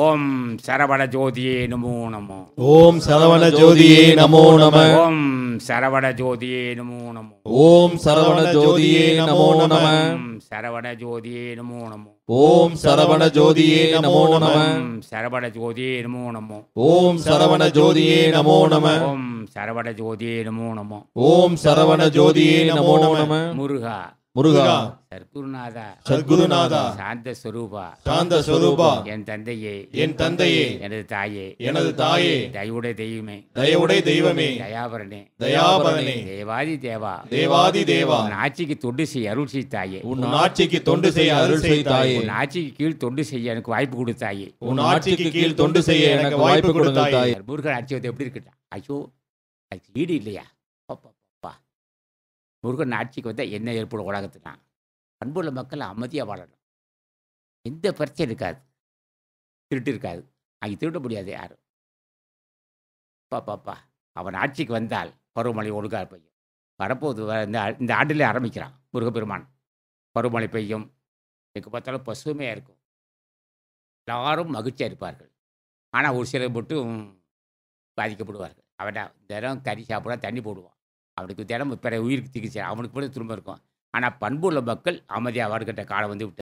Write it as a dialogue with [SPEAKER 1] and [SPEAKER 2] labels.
[SPEAKER 1] ஓம் சரவண ஜோதியே நமோ நமோ.
[SPEAKER 2] ஓம் சரவண ஜோதியே நமோ நம.
[SPEAKER 1] ஓம் சரவண ஜோதியே நமோ நமோ.
[SPEAKER 2] ஓம் சரவண ஜோதியே நமோ நம.
[SPEAKER 1] சரவண ஜோதியே நமோ நமோ.
[SPEAKER 2] ஓம் சரவண ஜோதியே நமோ நம.
[SPEAKER 1] சரவண ஜோதியே நமோ நமோ.
[SPEAKER 2] ஓம் சரவண ஜோதியே நமோ நம.
[SPEAKER 1] ஓம் சரவண ஜோதியே நமோ நமோ.
[SPEAKER 2] ஓம் சரவண ஜோதியே நமோ நம.
[SPEAKER 1] முருகா
[SPEAKER 2] முருகா
[SPEAKER 1] சர்க்குருநாதா
[SPEAKER 2] சத்குருநாதா
[SPEAKER 1] சாந்த ஸ்வரூபா
[SPEAKER 2] சாந்த ஸ்வரூபா
[SPEAKER 1] என் தந்தையே
[SPEAKER 2] என் தந்தையே
[SPEAKER 1] எனது தாயே
[SPEAKER 2] எனது தாயே
[SPEAKER 1] தயவுடைய தெய்வமே
[SPEAKER 2] தயவுடைய தெய்வமே
[SPEAKER 1] தயாபரணே
[SPEAKER 2] தயாபரணே
[SPEAKER 1] தேவாதி தேவா
[SPEAKER 2] தேவாதி தேவா
[SPEAKER 1] உன் ஆட்சிக்கு தொண்டு செய்ய அருள் செய்தாயே.
[SPEAKER 2] உன் ஆட்சிக்கு தொண்டு செய்ய அருள் செய்தாயே.
[SPEAKER 1] உன் ஆட்சிக்கு கீழ் தொண்டு செய்ய எனக்கு வாய்ப்பு கொடுத்தாயே.
[SPEAKER 2] உன் ஆட்சிக்கு கீழ் தொண்டு செய்ய எனக்கு வாய்ப்பு கொடுத்தாயே.
[SPEAKER 1] முருகன் ஆட்சி வந்து எப்படி இருக்கட்டும். ஐயோ அதுக்கு ஈடு இல்லையா. அப்பா முருகன் ஆட்சிக்கு வந்தால் என்ன ஏற்படும் உலகத்துனா அன்புள்ள மக்கள் அமைதியாக வாழணும். எந்த பிரச்சனை இருக்காது. திருட்டு இருக்காது. அங்கே திருட முடியாது யாரும். பாப்பா அவன் ஆட்சிக்கு வந்தால் பருவமழை ஒழுங்காக பெய்யும். வரப்போது இந்த ஆண்டிலே ஆரம்பிக்கிறான் முருகப்பெருமான். பருவமழை பெய்யும். எங்கே பார்த்தாலும் பசுமையாக இருக்கும். எல்லாரும் மகிழ்ச்சியாக இருப்பார்கள். ஆனால் ஒரு சிலர் மட்டும் பாதிக்கப்படுவார்கள். அவன் தினம் கறி சாப்பிட தண்ணி போடுவான். அவனுக்கு தினம் பிற உயிருக்கு சிகிச்சை அவனுக்கு கூட திரும்ப இருக்கும். ஆனால் பண்புள்ள மக்கள் அமைதியாக வாழ்கின்ற காலம் வந்து விட்டு